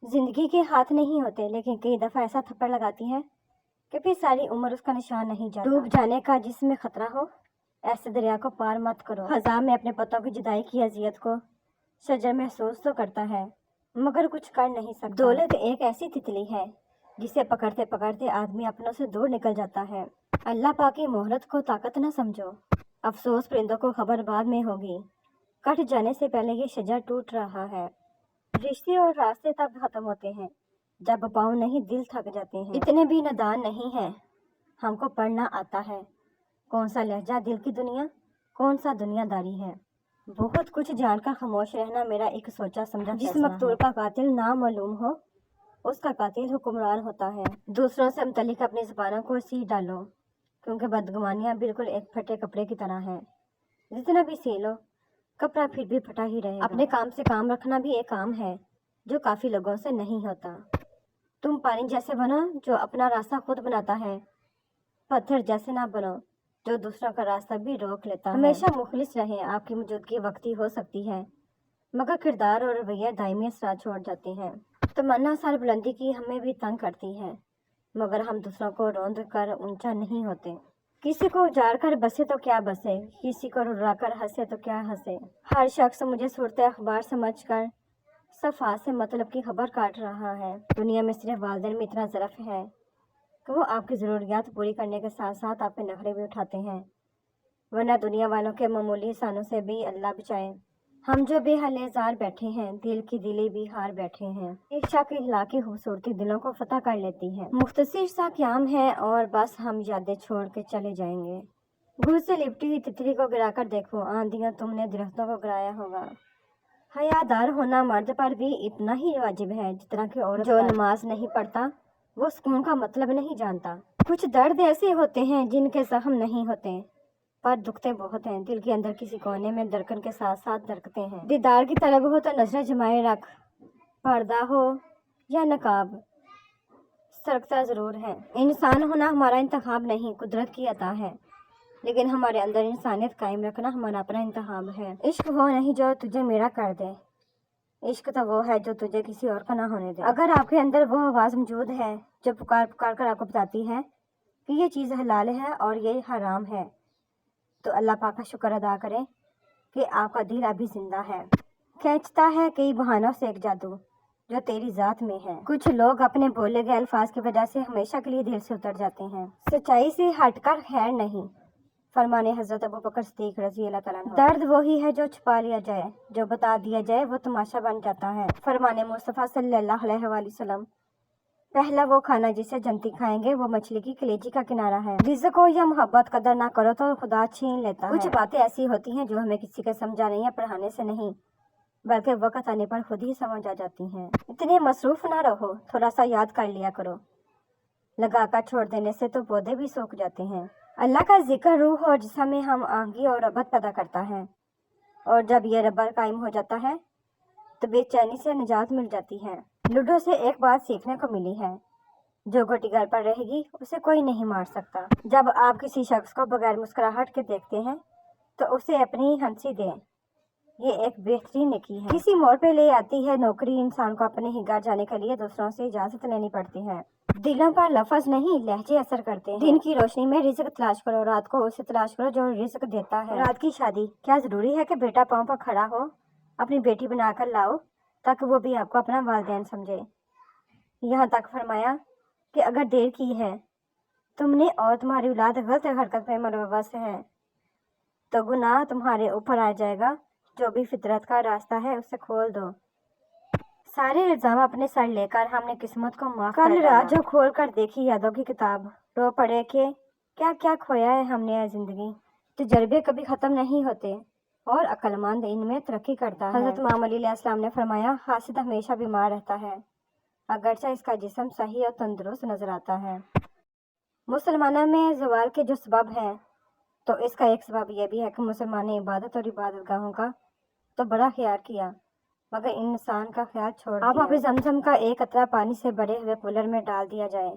زندگی کے ہاتھ نہیں ہوتے، لیکن کئی دفعہ ایسا تھپڑ لگاتی ہے کہ پھر ساری عمر اس کا نشان نہیں جاتا۔ ڈوب جانے کا جس میں خطرہ ہو، ایسے دریا کو پار مت کرو۔ خزاں میں اپنے پتوں کی جدائی کی اذیت کو شجر محسوس تو کرتا ہے، مگر کچھ کر نہیں سکتا۔ دولت ایک ایسی تتلی ہے جسے پکڑتے پکڑتے آدمی اپنوں سے دور نکل جاتا ہے۔ اللہ پاک کی مہلت کو طاقت نہ سمجھو، افسوس پرندوں کو خبر بعد میں ہوگی، کٹ جانے سے پہلے یہ شجر ٹوٹ رہا ہے۔ رشتے اور راستے تب ختم ہوتے ہیں جب پاؤں نہیں دل تھک جاتے ہیں۔ اتنے بھی نادان نہیں ہیں، ہم کو پڑھنا آتا ہے کون سا لہجہ دل کی دنیا، کون سا دنیا داری ہے۔ بہت کچھ جان کر خاموش رہنا میرا ایک سوچا سمجھا فیصلہ ہے۔ جس مقتول کا قاتل نامعلوم ہو، اس کا قاتل حکمران ہوتا ہے۔ دوسروں سے متعلق اپنی زبانوں کو سی ڈالو، کیونکہ بدگمانیاں بالکل ایک پھٹے کپڑے کی طرح ہیں، جتنا بھی سی لو کپڑا پھر بھی پھٹا ہی رہے گا۔ اپنے کام سے کام رکھنا بھی ایک کام ہے جو کافی لوگوں سے نہیں ہوتا۔ تم پانی جیسے بنو جو اپنا راستہ خود بناتا ہے، پتھر جیسے نہ بنو جو دوسروں کا راستہ بھی روک لیتا ہے۔ ہمیشہ مخلص رہیں، آپ کی موجودگی وقتی ہو سکتی ہے، مگر کردار اور رویہ دائمی اثرات چھوڑ جاتے ہیں۔ تمنا سر بلندی کی ہمیں بھی تنگ کرتی ہے، مگر ہم دوسروں کو روند کر اونچا نہیں ہوتے۔ کسی کو اجاڑ کر بسے تو کیا بسے، کسی کو رلا کر ہنسے تو کیا ہنسے۔ ہر شخص مجھے صورت اخبار سمجھ کر صفحات سے مطلب کی خبر کاٹ رہا ہے۔ دنیا میں صرف والدین میں اتنا ظرف ہے کہ وہ آپ کی ضروریات پوری کرنے کے ساتھ ساتھ آپ کے نخرے بھی اٹھاتے ہیں، ورنہ دنیا والوں کے معمولی احسانوں سے بھی اللہ بچائے۔ ہم جو بے حل زار بیٹھے ہیں، دل کی دلی بھی ہار بیٹھے ہیں۔ ایک شک اخلاق کی خوبصورتی دلوں کو فتح کر لیتی ہے۔ مختصر سا قیام ہے اور بس ہم یادیں چھوڑ کے چلے جائیں گے۔ گھر سے لپٹی ہوئی تتلی کو گرا کر دیکھو، آندھیاں تم نے درختوں کو گرایا ہوگا۔ حیادار ہونا مرد پر بھی اتنا ہی واجب ہے جتنا کہ عورت پر۔ جو نماز نہیں پڑھتا وہ سکون کا مطلب نہیں جانتا۔ کچھ درد ایسے ہوتے ہیں جن کے زخم نہیں ہوتے پر دکھتے بہت ہیں، دل کے اندر کسی کونے میں دھڑکن کے ساتھ ساتھ دھڑکتے ہیں۔ دیدار کی طلب ہو تو نظریں جمائے رکھ، پردہ ہو یا نقاب سرکتا ضرور ہے۔ انسان ہونا ہمارا انتخاب نہیں، قدرت کی عطا ہے، لیکن ہمارے اندر انسانیت قائم رکھنا ہمارا اپنا انتخاب ہے۔ عشق وہ نہیں جو تجھے میرا کر دے، عشق تو وہ ہے جو تجھے کسی اور کا نہ ہونے دے۔ اگر آپ کے اندر وہ آواز موجود ہے جو پکار پکار کر آپ کو بتاتی ہے کہ یہ چیز حلال ہے اور یہ حرام ہے، تو اللہ پاک کا شکر ادا کریں کہ آپ کا دل ابھی زندہ ہے۔ کھینچتا ہے کئی بہانوں سے ایک جادو جو تیری ذات میں ہے۔ کچھ لوگ اپنے بولے گئے الفاظ کی وجہ سے ہمیشہ کے لیے دل سے اتر جاتے ہیں۔ سچائی سے ہٹ کر خیر نہیں، فرمانے حضرت ابوبکر صدیق رضی اللہ تعالیٰ عنہ۔ درد وہی ہے جو چھپا لیا جائے، جو بتا دیا جائے وہ تماشا بن جاتا ہے، فرمانے مصطفیٰ صلی اللہ علیہ وآلہ وسلم۔ پہلا وہ کھانا جسے جنتی کھائیں گے وہ مچھلی کی کلیجی کا کنارہ ہے۔ رزق ہو یا محبت قدر نہ کرو تو خدا چھین لیتا ہے۔ کچھ باتیں ایسی ہوتی ہیں جو ہمیں کسی کے سمجھانے یا پڑھانے سے نہیں بلکہ وقت آنے پر خود ہی سمجھ آ جاتی ہیں۔ اتنے مصروف نہ رہو، تھوڑا سا یاد کر لیا کرو، لگا کر چھوڑ دینے سے تو پودے بھی سوکھ جاتے ہیں۔ اللہ کا ذکر روح اور جسم میں ہم آہنگی اور رغبت پیدا کرتا ہے، اور جب یہ ربط قائم ہو جاتا ہے تو بے چینی سے نجات مل جاتی ہے۔ لوڈو سے ایک بات سیکھنے کو ملی ہے، جو گوٹی گھر پر رہے گی اسے کوئی نہیں مار سکتا۔ جب آپ کسی شخص کو بغیر مسکراہٹ کے دیکھتے ہیں تو اسے اپنی ہنسی دیں، یہ ایک بہترین نیکی ہے۔ کسی موڑ پہ لے آتی ہے نوکری، انسان کو اپنے ہی گھر جانے کے لیے دوسروں سے اجازت لینی پڑتی ہے۔ دلوں پر لفظ نہیں لہجے اثر کرتے ہیں۔ دن کی روشنی میں رزق تلاش کرو، رات کو اسے تلاش کرو جو رزق دیتا ہے۔ رات کی شادی کیا ضروری ہے کہ بیٹا پاؤں پر کھڑا ہو؟ اپنی بیٹی بنا کر لاؤ تاکہ وہ بھی آپ کو اپنا والدین سمجھے۔ یہاں تک فرمایا کہ اگر دیر کی ہے تم نے اور تمہاری اولاد غلط حرکت میں ملوث ہے تو گناہ تمہارے اوپر آ جائے گا، جو بھی فطرت کا راستہ ہے اسے کھول دو۔ سارے الزام اپنے سر لے کر ہم نے قسمت کو معاف کر دیا۔ کل رات جو کھول کر دیکھی یادوں کی کتاب، رو پڑے کہ کیا کیا کھویا ہے ہم نے زندگی۔ تجربے کبھی ختم نہیں ہوتے اور عقل مند ان میں ترقی کرتا ہے۔ حضرت امام علی علیہ السلام نے فرمایا، حاسد ہمیشہ بیمار رہتا ہے اگرچہ اس کا جسم صحیح اور تندرست نظر آتا ہے۔ مسلمانوں میں زوال کے جو سبب ہیں تو اس کا ایک سبب یہ بھی ہے کہ مسلمان نے عبادت اور عبادت گاہوں کا تو بڑا خیال کیا مگر انسان کا خیال چھوڑ دیا۔ اب زمزم کا ایک قطرہ پانی سے بھرے ہوئے کولر میں ڈال دیا جائے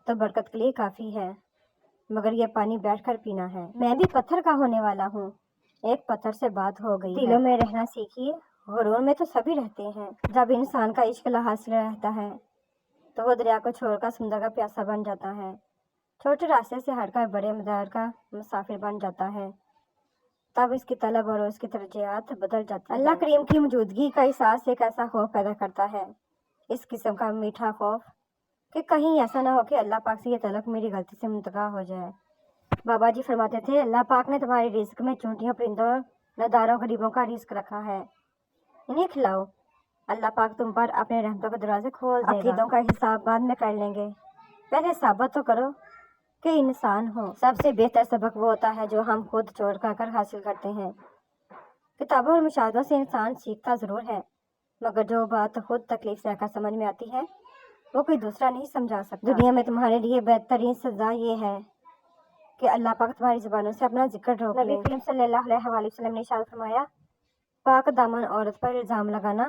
تو برکت کے لیے کافی ہے، مگر یہ پانی بیٹھ کر پینا ہے۔ میں بھی پتھر کا ہونے والا ہوں، ایک پتھر سے بات ہو گئی ہے۔ دلوں میں رہنا سیکھیے غرور میں تو سبھی رہتے ہیں۔ جب انسان کا عشق لا حاصل رہتا ہے تو وہ دریا کو چھوڑ کر سمندر کا پیاسا بن جاتا ہے، چھوٹے راستے سے ہٹ کر بڑے مدار کا مسافر بن جاتا ہے۔ تب اس کی طلب اور اس کی ترجیحات بدل جاتی ہیں۔ اللہ کریم کی موجودگی کا احساس ایک ایسا خوف پیدا کرتا ہے، اس قسم کا میٹھا خوف کہ کہیں ایسا نہ ہو کہ اللہ پاک سے یہ تعلق میری غلطی سے منتقل ہو جائے۔ بابا جی فرماتے تھے، اللہ پاک نے تمہاری رزق میں چونٹیوں، پرندوں، نداروں، غریبوں کا رزق رکھا ہے، انہیں کھلاؤ۔ اللہ پاک تم پر اپنے رحمتوں کے دروازے کھول دے گا۔ عقیدوں کا حساب بعد میں کر لیں گے، پہلے ثابت تو کرو کہ انسان ہو۔ سب سے بہتر سبق وہ ہوتا ہے جو ہم خود چھوڑ کر حاصل کرتے ہیں۔ کتابوں اور مشاہدوں سے انسان سیکھتا ضرور ہے، مگر جو بات خود تکلیف سے کر سمجھ میں آتی ہے وہ کوئی دوسرا نہیں سمجھا سکتا۔ دنیا میں تمہارے لیے بہترین سزا یہ ہے کہ اللہ پاک تمہاری زبانوں سے اپنا ذکر روک لے۔ نبی کریم صلی اللہ علیہ وآلہ وسلم نے ارشاد فرمایا، پاک دامن عورت پر الزام لگانا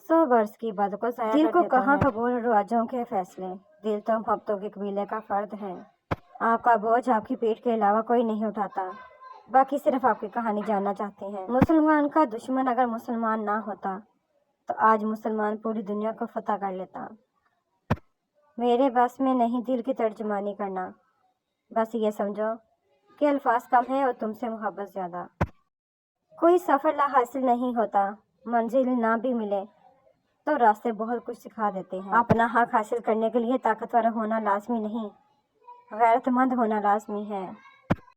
100 برس کی عبادت کو ضائع کر دیتا ہے۔ دل کو کہاں قبول رواجوں کے فیصلے، دل تو محبتوں کے قبیلے کا فرد ہے۔ آپ کا بوجھ آپ کی پیٹھ کے علاوہ کوئی نہیں اٹھاتا، باقی صرف آپ کی کہانی جاننا چاہتے ہیں۔ مسلمان کا دشمن اگر مسلمان نہ ہوتا تو آج مسلمان پوری دنیا کو فتح کر لیتا۔ میرے بس میں نہیں دل کی ترجمانی کرنا، بس یہ سمجھو کہ الفاظ کم ہیں اور تم سے محبت زیادہ۔ کوئی سفر لا حاصل نہیں ہوتا، منزل نہ بھی ملے تو راستے بہت کچھ سکھا دیتے ہیں۔ اپنا حق حاصل کرنے کے لیے طاقتور ہونا لازمی نہیں، غیرت مند ہونا لازمی ہے۔